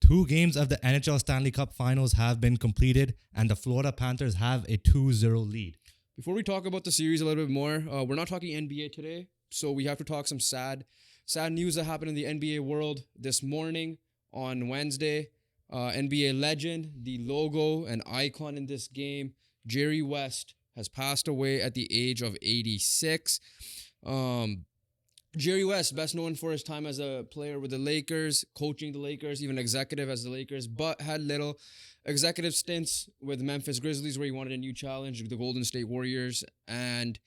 2 games of the NHL Stanley Cup Finals have been completed, and the Florida Panthers have a 2-0 lead. Before we talk about the series a little bit more, we're not talking NBA today, so we have to talk some sad news that happened in the NBA world this morning on Wednesday. NBA legend, the logo and icon in this game, Jerry West, has passed away at the age of 86. Jerry West, best known for his time as a player with the Lakers, coaching the Lakers, even executive as the Lakers, but had little executive stints with Memphis Grizzlies where he wanted a new challenge, the Golden State Warriors, and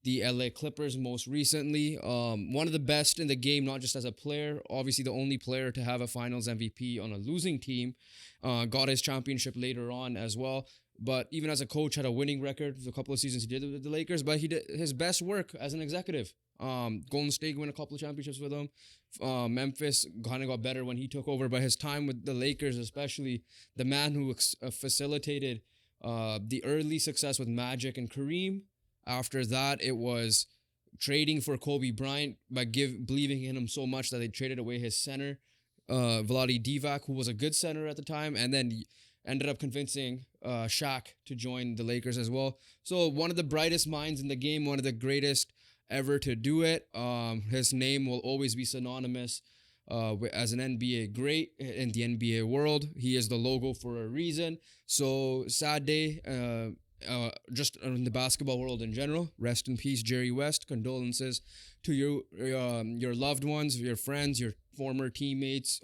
the LA Clippers most recently. One of the best in the game, not just as a player, obviously the only player to have a finals MVP on a losing team. Got his championship later on as well. But even as a coach, had a winning record for a couple of seasons he did with the Lakers. But he did his best work as an executive. Golden State won a couple of championships with him. Memphis kind of got better when he took over. But his time with the Lakers, especially, the man who facilitated the early success with Magic and Kareem. After that, it was trading for Kobe Bryant by believing in him so much that they traded away his center, Vlade Divac, who was a good center at the time, and then ended up convincing Shaq to join the Lakers as well. So one of the brightest minds in the game, one of the greatest ever to do it. His name will always be synonymous as an NBA great in the NBA world. He is the logo for a reason. So sad day. Just in the basketball world in general. Rest in peace, Jerry West. Condolences to your loved ones, your friends, your former teammates,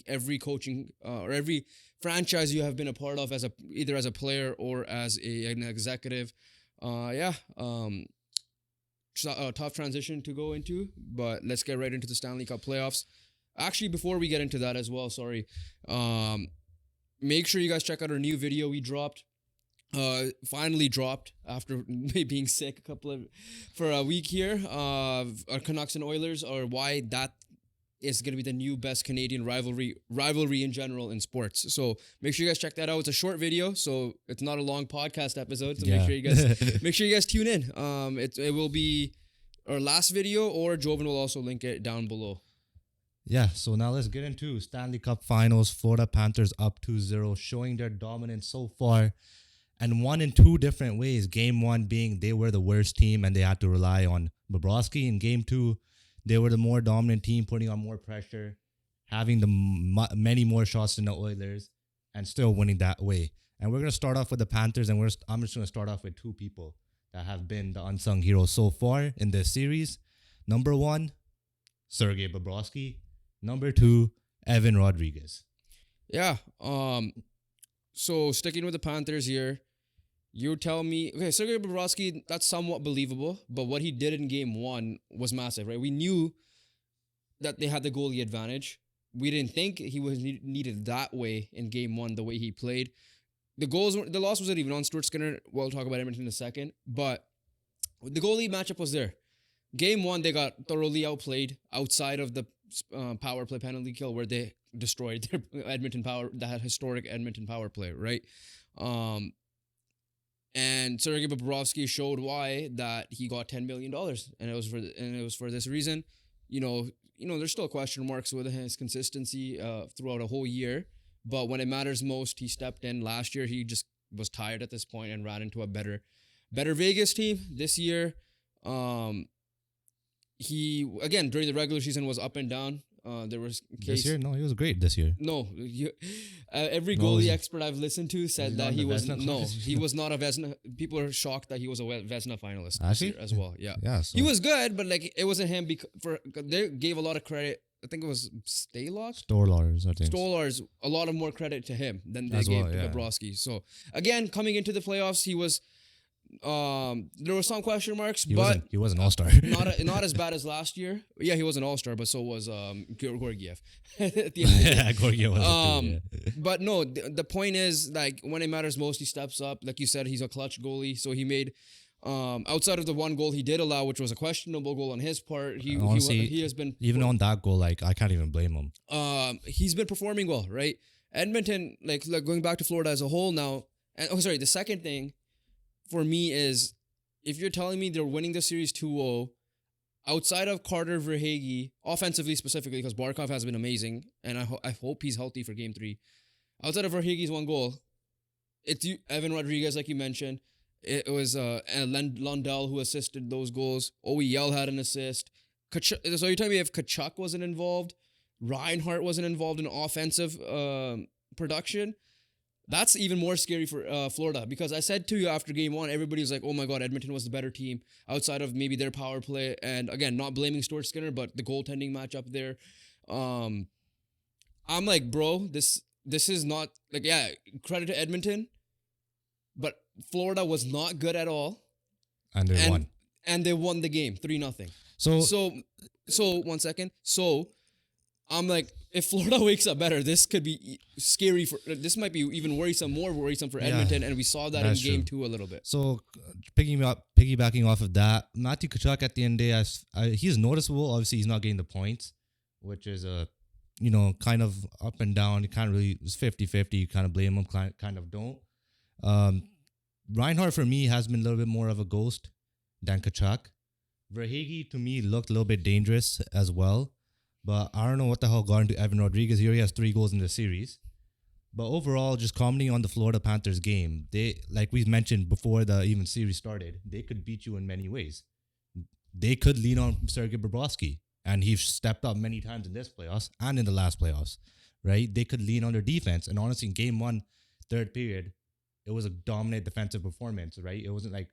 every coaching or every franchise you have been a part of either as a player or as an executive. Tough transition to go into, but let's get right into the Stanley Cup playoffs. Actually, before we get into that as well, make sure you guys check out our new video we dropped. Finally dropped after being sick for a week here. Our Canucks and Oilers, or why that is going to be the new best Canadian rivalry in general in sports. So make sure you guys check that out. It's a short video, so it's not a long podcast episode. So make sure you guys tune in. It will be our last video, or Jovan will also link it down below. Yeah, so now let's get into Stanley Cup Finals. Florida Panthers up 2-0, showing their dominance so far. And won in 2 different ways. Game 1 being they were the worst team and they had to rely on Bobrovsky. In Game 2, they were the more dominant team, putting on more pressure, having many more shots than the Oilers, and still winning that way. And we're going to start off with the Panthers, and I'm just going to start off with 2 people that have been the unsung heroes so far in this series. Number 1, Sergei Bobrovsky. Number 2, Evan Rodriguez. Yeah. So sticking with the Panthers here, you tell me, okay, Sergei Bobrovsky, that's somewhat believable, but what he did in Game 1 was massive, right? We knew that they had the goalie advantage. We didn't think he was needed that way in Game 1, the way he played. The loss wasn't even on Stuart Skinner. We'll talk about Edmonton in a second, but the goalie matchup was there. Game 1, they got thoroughly outplayed outside of the power play penalty kill where they destroyed their that historic Edmonton power play, right? And Sergei Bobrovsky showed why that he got $10 million, and it was for this reason. You know, there's still question marks with his consistency throughout a whole year, but when it matters most, he stepped in. Last year, he just was tired at this point and ran into a better Vegas team. This year, he again during the regular season was up and down. There was this year? No, he was great this year. No, every goalie expert I've listened to said that he was not a Vezina. People are shocked that he was a Vezina finalist this year as well. Yeah, so. He was good, but like it wasn't him. They gave a lot of credit. I think it was Storlars. I think Storlars. A lot of more credit to him than they gave to Bobrovsky. So again, coming into the playoffs, he was. There were some question marks, he wasn't an all-star. not as bad as last year. Yeah, he was an all-star, but so was Georgiev. Georgiev was But no, the point is, like, when it matters most, he steps up. Like you said, he's a clutch goalie, so he made outside of the one goal he did allow, which was a questionable goal on his part. He has been even on that goal. Like, I can't even blame him. He's been performing well, right? Edmonton, like going back to Florida as a whole now. And the second thing for me is, if you're telling me they're winning the series 2-0 outside of Carter Verhaeghe, offensively specifically, because Barkov has been amazing, and I hope he's healthy for Game 3. Outside of Verhaeghe's one goal, it's Evan Rodriguez, like you mentioned. It was Lundell who assisted those goals. OEL had an assist. So you're telling me if Kachuk wasn't involved, Reinhart wasn't involved in offensive production, that's even more scary for Florida. Because I said to you after Game 1, everybody was like, oh my God, Edmonton was the better team outside of maybe their power play. And again, not blaming Stuart Skinner, but the goaltending match up there. I'm like, bro, this is not, like, yeah, credit to Edmonton, but Florida was not good at all. And they won. And they won the game 3-0. So 1 second. So I'm like, if Florida wakes up better, this could be scary this might be even more worrisome for Edmonton, and we saw that in Game 2 a little bit. So piggybacking off of that, Matthew Tkachuk at the end of the day, he's noticeable. Obviously, he's not getting the points, which is kind of up and down. You can't really, it's 50-50. You kind of blame him, kind of don't. Reinhart for me has been a little bit more of a ghost than Tkachuk. Verhaeghe to me looked a little bit dangerous as well. But I don't know what the hell got into Evan Rodriguez. He already has 3 goals in the series. But overall, just commenting on the Florida Panthers game, they, like we mentioned before the even series started, they could beat you in many ways. They could lean on Sergei Bobrovsky, and he stepped up many times in this playoffs and in the last playoffs, right? They could lean on their defense. And honestly, in Game 1, third period, it was a dominant defensive performance, right? It wasn't like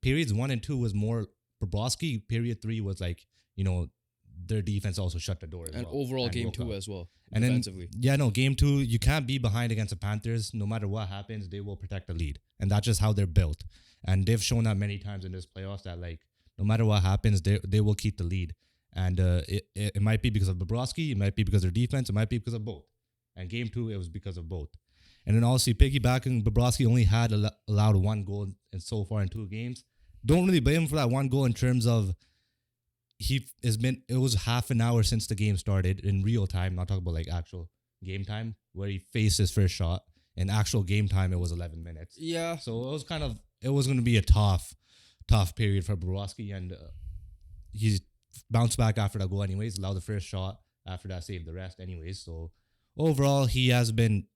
periods 1 and 2 was more Bobrovsky. Period 3 was like, their defense also shut the door as and well. Overall and Game 2 as well, and defensively. Game 2, you can't be behind against the Panthers. No matter what happens, they will protect the lead. And that's just how they're built. And they've shown that many times in this playoffs that, like, no matter what happens, they will keep the lead. And it might be because of Bobrovsky, it might be because of their defense, it might be because of both. And Game 2, it was because of both. And then also piggybacking, Bobrovsky only had allowed 1 goal so far in 2 games. Don't really blame him for that 1 goal in terms of it was half an hour since the game started in real time, not talking about like actual game time, where he faced his first shot. In actual game time, it was 11 minutes. Yeah. So it was going to be a tough period for Bobrovsky, and he bounced back after that goal anyways, allowed the first shot, after that saved the rest anyways. So overall, he has been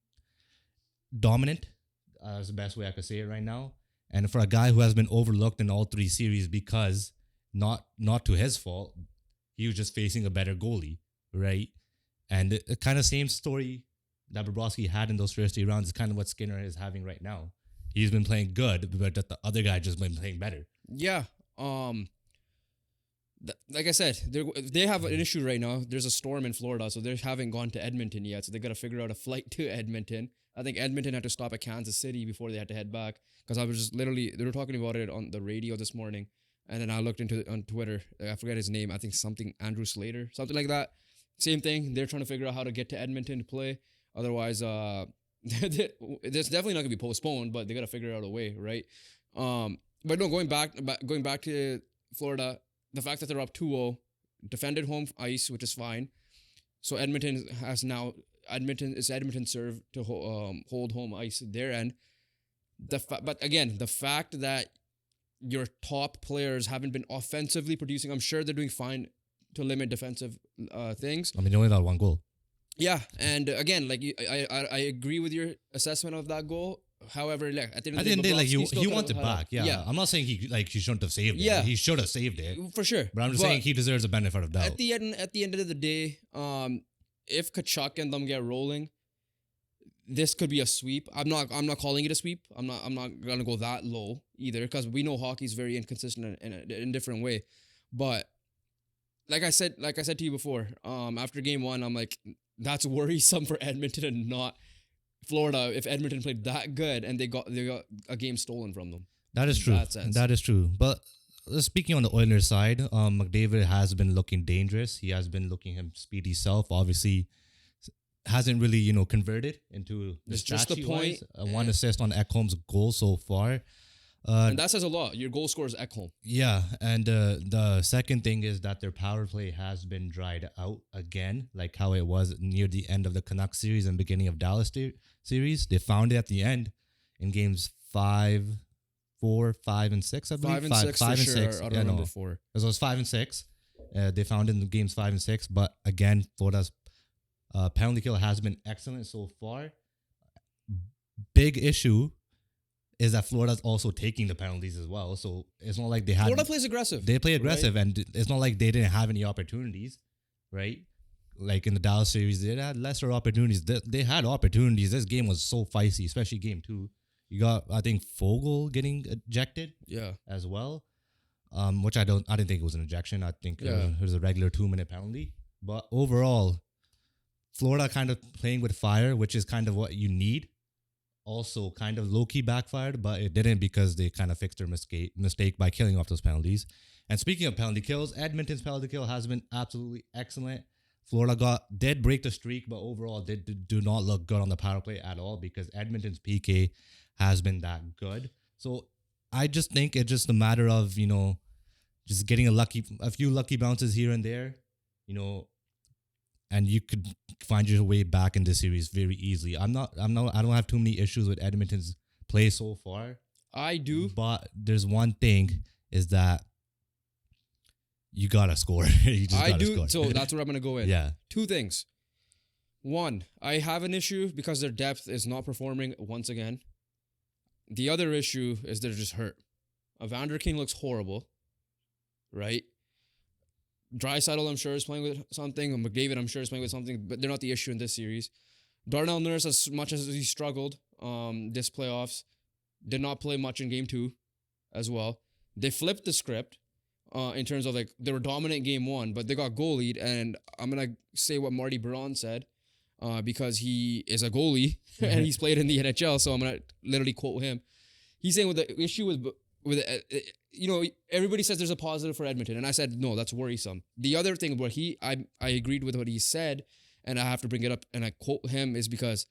dominant, is the best way I could say it right now. And for a guy who has been overlooked in all 3 series because not to his fault, he was just facing a better goalie, right? And the kind of same story that Bobrovsky had in those first 3 rounds is kind of what Skinner is having right now. He's been playing good, but the other guy just been playing better. Yeah. Like I said, they have an issue right now. There's a storm in Florida, so they haven't gone to Edmonton yet. So they got to figure out a flight to Edmonton. I think Edmonton had to stop at Kansas City before they had to head back, because I was just literally, they were talking about it on the radio this morning. And then I looked on Twitter. I forget his name. I think something Andrew Slater, something like that. Same thing. They're trying to figure out how to get to Edmonton to play. Otherwise, it's definitely not gonna be postponed. But they gotta figure out a way, right? But no, going back to Florida, the fact that they're up 2-0, defended home ice, which is fine. So Edmonton's serve to hold home ice their end. But again, the fact that your top players haven't been offensively producing, I'm sure they're doing fine to limit defensive things. I mean, they only got 1 goal. Yeah, and again, like I agree with your assessment of that goal. However, like, at the end of the day, like he wants it back. Yeah, I'm not saying he shouldn't have saved it. Yeah, he should have saved it for sure. But I'm just saying he deserves a benefit of doubt. At the end of the day, if Kachuk and them get rolling, this could be a sweep. I'm not calling it a sweep. I'm not gonna go that low either, because we know hockey's very inconsistent in a different way. But like I said to you before, after Game 1, I'm like, that's worrisome for Edmonton and not Florida. If Edmonton played that good and they got a game stolen from them. That is true. That is true. But speaking on the Oilers side, McDavid has been looking dangerous. He has been looking his speedy self. Obviously, hasn't really converted into the just the point. 1 assist on Ekholm's goal so far. And that says a lot. Your goal scorer is Ekholm. Yeah, and the second thing is that their power play has been dried out again, like how it was near the end of the Canucks series and beginning of Dallas series. They found it at the end in games 4, 5, and 6, I believe. 5 and 6 for sure. I don't remember 4. So it was 5 and 6. They found in games 5 and 6, but again, Florida's penalty kill has been excellent so far. Big issue is that Florida's also taking the penalties as well. So it's not like they had. Florida plays aggressive. They play aggressive, right? and it's not like they didn't have any opportunities, right? Like in the Dallas series, they had lesser opportunities. They had opportunities. This game was so feisty, especially game 2. You got, I think, Fogel getting ejected Yeah. as well, which I didn't think it was an ejection. I think it was a regular 2-minute penalty. But overall, Florida kind of playing with fire, which is kind of what you need. Also kind of low-key backfired, but it didn't because they kind of fixed their mistake by killing off those penalties. And speaking of penalty kills, Edmonton's penalty kill has been absolutely excellent. Florida did break the streak, but overall do not look good on the power play at all because Edmonton's PK has been that good. So I just think it's just a matter of, just getting a few lucky bounces here and there, and you could find your way back in this series very easily. I don't have too many issues with Edmonton's play so far. I do. But there's one thing is that you gotta score. You just gotta score. So that's where I'm gonna go in. Yeah. 2 things. 1, I have an issue because their depth is not performing once again. The other issue is they're just hurt. Evander Kane looks horrible, right? Draisaitl, I'm sure, is playing with something. McDavid, I'm sure, is playing with something, but they're not the issue in this series. Darnell Nurse, as much as he struggled this playoffs, did not play much in game 2 as well. They flipped the script in terms of, they were dominant game 1, but they got goalied, and I'm going to say what Marty Biron said because he is a goalie and he's played in the NHL, so I'm going to literally quote him. He's saying with the issue with everybody says there's a positive for Edmonton, and I said no, that's worrisome. The other thing where I agreed with what he said, and I have to bring it up, and I quote him, is because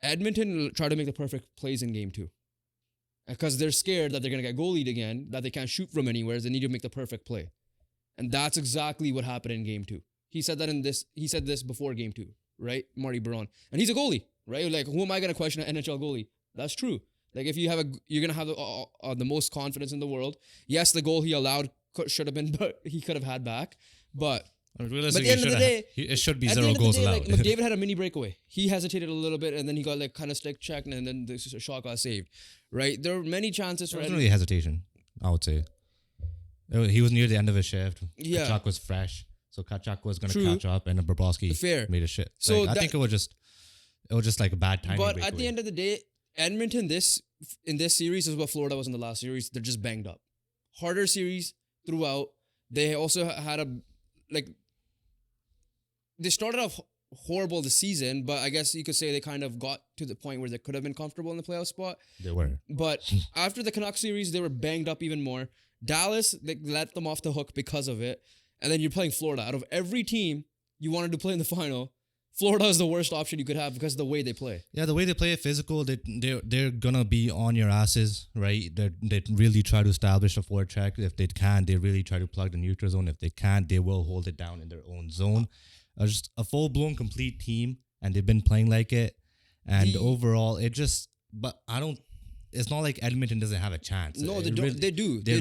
Edmonton tried to make the perfect plays in game 2, because they're scared that they're gonna get goalied again, that they can't shoot from anywhere. They need to make the perfect play, and that's exactly what happened in game 2. He said that he said this before game 2, right? Marty Biron, and he's a goalie, right? Like, who am I gonna question an NHL goalie? That's true. Like, if you're gonna have the most confidence in the world. Yes, the goal he allowed should have been, but he could have had back. But at the end of the day, it should be 0 goals allowed. McDavid had a mini breakaway. He hesitated a little bit, and then he got kind of stick checked, and then the shot got saved. Right? There were many chances for. There wasn't really hesitation, I would say. He was near the end of his shift. Yeah. Kachuk was fresh, so Kachuk was gonna catch up, and Bobrovsky made a shit. So I think it was just like a bad timing. But at the end of the day, Edmonton in this series is what Florida was in the last series. They're just banged up. Harder series throughout. They also had they started off horrible this season, but I guess you could say they kind of got to the point where they could have been comfortable in the playoff spot. They were. But after the Canucks series, they were banged up even more. Dallas, they let them off the hook because of it. And then you're playing Florida. Out of every team you wanted to play in the final, Florida is the worst option you could have because of the way they play. Yeah, the way they play it physical, they're gonna be on your asses, right? They really try to establish a forecheck. If they can, they really try to plug the neutral zone. If they can't, they will hold it down in their own zone. Just a full-blown complete team, and they've been playing like it. And overall, it's not like Edmonton doesn't have a chance. No, they don't. They do. They're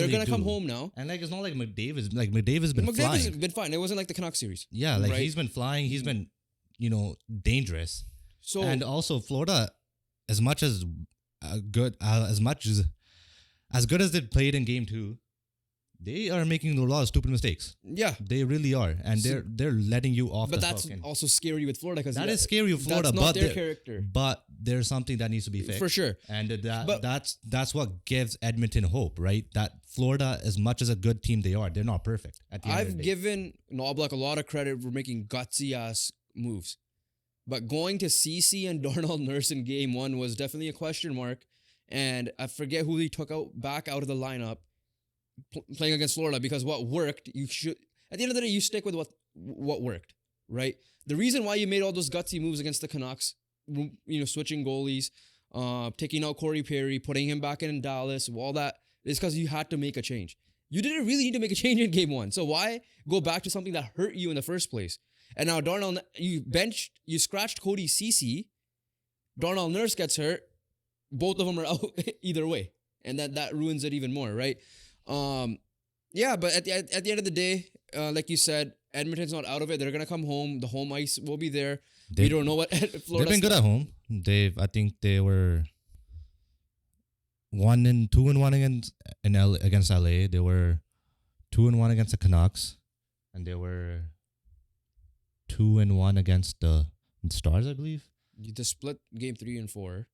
gonna come home now. And it's not like McDavid's been flying. McDavid's been fine. It wasn't like the Canucks series. Yeah, right? He's been flying. He's been dangerous. So, and also Florida, as good as they played in game 2, they are making a lot of stupid mistakes. Yeah, they really are, and they're letting you off. But that's also scary with Florida because that is scary with Florida. That's not their character. But there's something that needs to be fixed for sure, and that's what gives Edmonton hope, right? That Florida, as much as a good team they are, they're not perfect. I've given Knoblauch a lot of credit for making gutsy ass moves, but going to CC and Darnell Nurse in game 1 was definitely a question mark, and I forget who he took back out of the lineup. Playing against Florida, because what worked, you should at the end of the day you stick with what worked, right? The reason why you made all those gutsy moves against the Canucks, switching goalies, taking out Corey Perry, putting him back in Dallas, all that, is because you had to make a change. You didn't really need to make a change in game 1, so why go back to something that hurt you in the first place? And now Darnell, you scratched Cody Ceci, Darnell Nurse gets hurt, both of them are out either way, and that ruins it even more, right? Yeah, but at the end of the day, like you said, Edmonton's not out of it. They're gonna come home. The home ice will be there. We They don't know what they've Florida. been good at home. I think they were 1-2 against LA. They were 2-1 against the Canucks, and they were 2-1 against the Stars, I believe. The split game 3 and 4.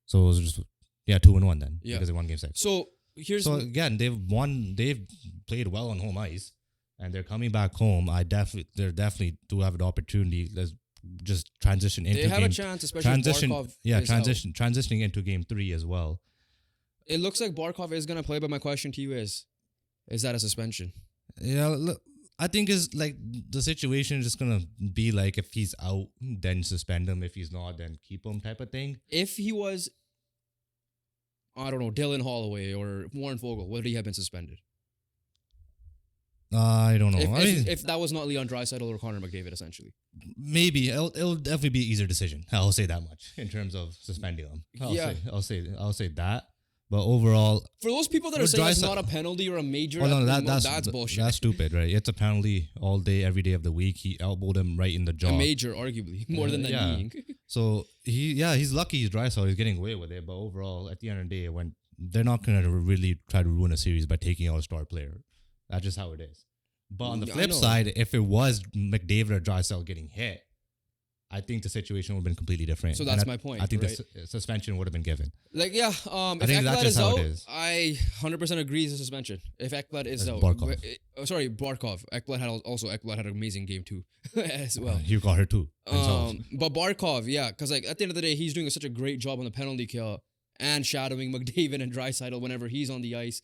So it was just 2-1 then, Yeah. because they won game 6. So here's So again, they've won. They've played well on home ice, and they're coming back home. They definitely do have an opportunity. Let's just transition into they have game. a chance, especially if Barkov. Is out. Transitioning into game 3 as well. It looks like Barkov is gonna play, but my question to you is that a suspension? Yeah, look, I think is like the situation is just gonna be like if he's out, then suspend him. If he's not, then keep him, type of thing. If he was, I don't know, Dylan Holloway or Warren Fogle, would he have been suspended? I don't know. If that was not Leon Draisaitl or Connor McDavid, essentially. Maybe it'll definitely be an easier decision. I'll say that much in terms of suspending him. I'll say that. But overall, for those people that are saying it's not a penalty or a major, that's bullshit. That's stupid, right? It's a penalty all day, every day of the week. He elbowed him right in the jaw. A major, arguably, more than that kneeing. So he's lucky he's dry, so he's getting away with it. But overall, at the end of the day, when they're not gonna really try to ruin a series by taking out a star player, that's just how it is. But on the flip side, if it was McDavid or Draisaitl getting hit, I think the situation would have been completely different. So that's my point. I think right? the suspension would have been given. Like, yeah, if Ekblad is out, I 100% agree it's a suspension. If Ekblad is out. Barkov. Barkov. Ekblad had an amazing game too as well. He got hurt too. But Barkov, yeah, because like at the end of the day, he's doing such a great job on the penalty kill and shadowing McDavid and Draisaitl whenever he's on the ice.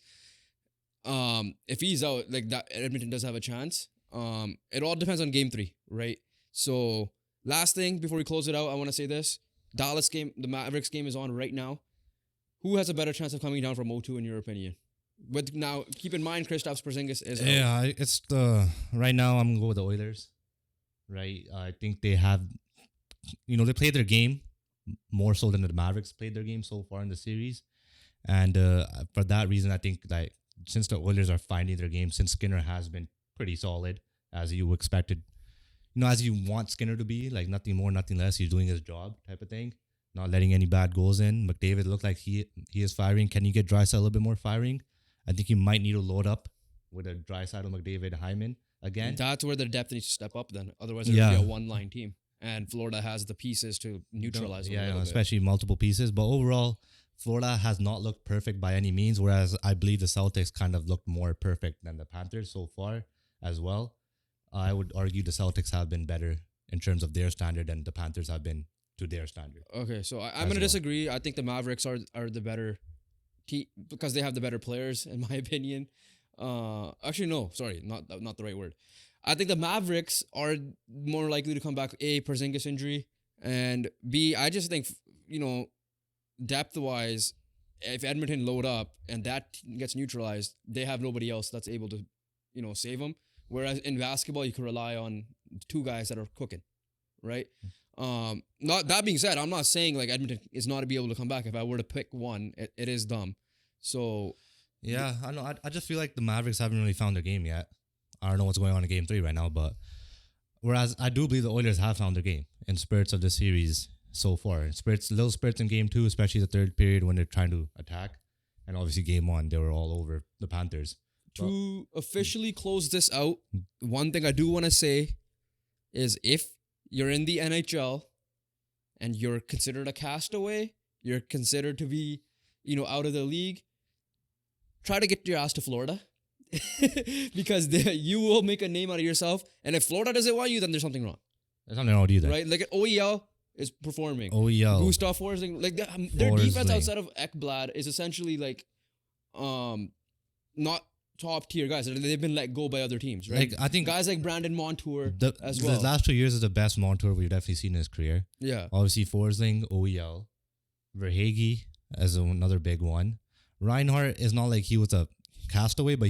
If he's out, like that, Edmonton does have a chance. It all depends on game 3, right? So last thing before we close it out, I want to say this: Dallas game, the Mavericks game is on right now. Who has a better chance of coming down from 0-2 in your opinion? But now keep in mind, Kristaps Porzingis is out. It's right now. I'm gonna go with the Oilers. Right, I think they have, they played their game more so than the Mavericks played their game so far in the series, and for that reason, I think like since the Oilers are finding their game, since Skinner has been pretty solid as you expected, as you want Skinner to be, like nothing more, nothing less. He's doing his job, type of thing, not letting any bad goals in. McDavid looked like he is firing. Can you get Draisaitl a little bit more firing? I think you might need to load up with a Draisaitl, McDavid, Hyman again. That's where the depth needs to step up then. Otherwise, it'll be a one-line team. And Florida has the pieces to neutralize them. Yeah, especially multiple pieces. But overall, Florida has not looked perfect by any means, whereas I believe the Celtics kind of looked more perfect than the Panthers so far as well. I would argue the Celtics have been better in terms of their standard than the Panthers have been to their standard. Okay, so I'm going to disagree. I think the Mavericks are the better team because they have the better players, in my opinion. Actually, no, sorry, not the right word. I think the Mavericks are more likely to come back, A, Porzingis injury, and B, I just think, depth-wise, if Edmonton load up and that gets neutralized, they have nobody else that's able to, save them. Whereas in basketball, you can rely on 2 guys that are cooking, right? Not that being said, I'm not saying like Edmonton is not to be able to come back. If I were to pick one, it is dumb. So yeah, I know. I just feel like the Mavericks haven't really found their game yet. I don't know what's going on in game 3 right now, but whereas I do believe the Oilers have found their game in spurts of the series so far. Little spurts in game 2, especially the third period when they're trying to attack. And obviously game 1, they were all over the Panthers. To officially close this out, one thing I do want to say is if you're in the NHL and you're considered a castaway, you're considered to be, out of the league, try to get your ass to Florida. Because you will make a name out of yourself. And if Florida doesn't want you, then there's something wrong. There's something wrong with you then. Right? Like OEL is performing. OEL. Gustav Forsling. Like their defense outside of Ekblad is essentially like not top tier guys. They've been let go by other teams, right? Like I think guys like Brandon Montour as well. The last 2 years is the best Montour we've definitely seen in his career. Yeah. Obviously Forsling, OEL, Verhaeghe as another big one. Reinhardt is not like he was a castaway, but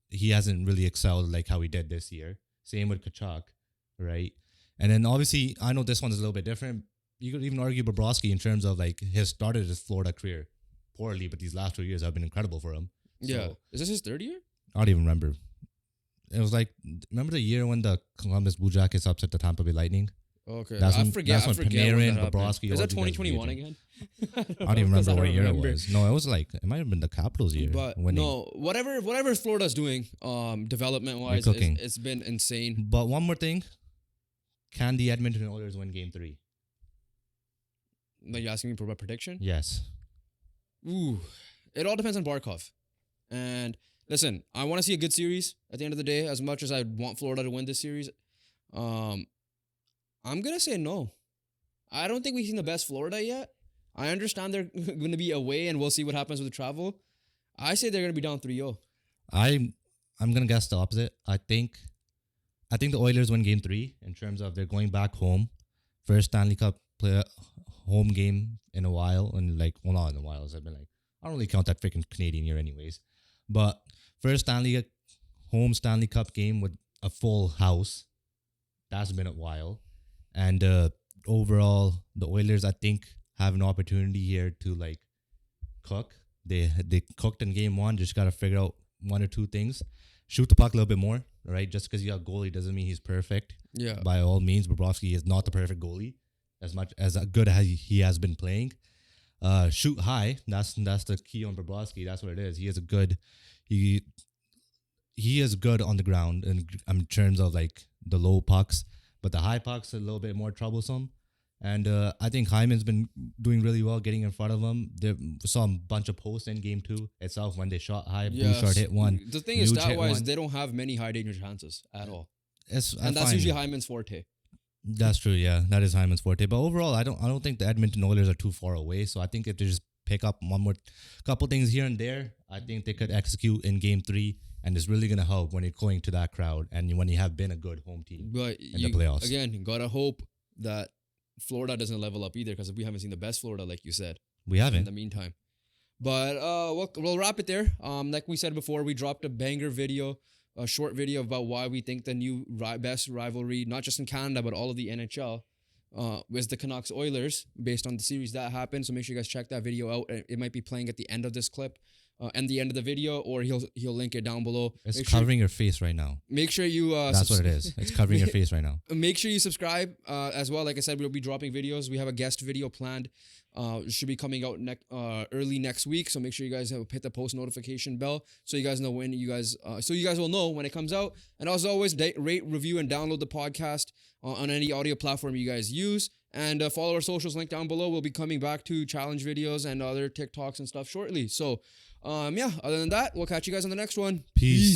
he hasn't really excelled like how he did this year. Same with Kachuk, right? And then obviously I know this one is a little bit different. You could even argue Bobrovsky in terms of like his started his Florida career poorly, but these last 2 years have been incredible for him. Yeah. Is this his third year? I don't even remember. It was like, remember the year when the Columbus Blue Jackets upset the Tampa Bay Lightning? Okay, That's I when, forget. That's when I forget when Panarin, that happened. Bobrovsky. Is all that these guys were 2021 getting- again? I don't even remember what year remember. it was. No, it was like, it might have been the Capitals year. But winning. no, whatever Florida's doing, development wise, They're cooking. it's been insane. But one more thing. Can the Edmonton Oilers win Game 3? Like, you asking me for a prediction? Yes. Ooh, it all depends on Barkov. And listen, I want to see a good series at the end of the day. As much as I want Florida to win this series, I'm gonna say no. I don't think we've seen the best Florida yet. I understand they're going to be away, and we'll see what happens with the travel. I say they're going to be down 3-0. I'm gonna guess the opposite. I think the Oilers win Game 3 in terms of they're going back home. First Stanley Cup play home game in a while, and like, well, not in a while. I've been like, I don't really count that freaking Canadian year anyways. But first home Stanley Cup game with a full house. That's been a while. And overall, the Oilers, I think, have an opportunity here to like cook. They cooked in Game 1. Just got to figure out one or two things. Shoot the puck a little bit more, right? Just because you got a goalie doesn't mean he's perfect. Yeah. By all means, Bobrovsky is not the perfect goalie. As good as he has been playing. Shoot high. That's the key on Bobrovsky. That's what it is. He is good on the ground in terms of like the low pucks, but the high pucks are a little bit more troublesome. And I think Hyman's been doing really well getting in front of him. They saw a bunch of posts in Game 2 itself when they shot high. Bouchard hit one. The thing is, Nuge hit stat-wise, one. they don't have many high danger chances at all. That's That's usually Hyman's forte. That's true, yeah. That is Hyman's forte. But overall, I don't think the Edmonton Oilers are too far away. So I think if they just pick up couple things here and there, I think they could execute in Game 3, and it's really gonna help when you're going to that crowd and when you have been a good home team But in the playoffs. Again, you gotta hope that Florida doesn't level up either, because we haven't seen the best Florida, like you said. We In haven't. the meantime. But we'll wrap it there. Like we said before, we dropped a banger video, a short video about why we think the new best rivalry, not just in Canada, but all of the NHL, was the Canucks Oilers, based on the series that happened. So make sure you guys check that video out. It might be playing at the end of this clip, and the end of the video, or he'll link it down below. It's covering your face right now. Make sure you. That's what it is. It's covering your face right now. Make sure you subscribe as well. Like I said, we'll be dropping videos. We have a guest video planned. It should be coming out early next week. So make sure you guys hit the post notification bell so you guys know when so you guys will know when it comes out. And as always, rate, review, and download the podcast on any audio platform you guys use. And follow our socials link down below. We'll be coming back to challenge videos and other TikToks and stuff shortly. So, other than that, we'll catch you guys on the next one. Peace.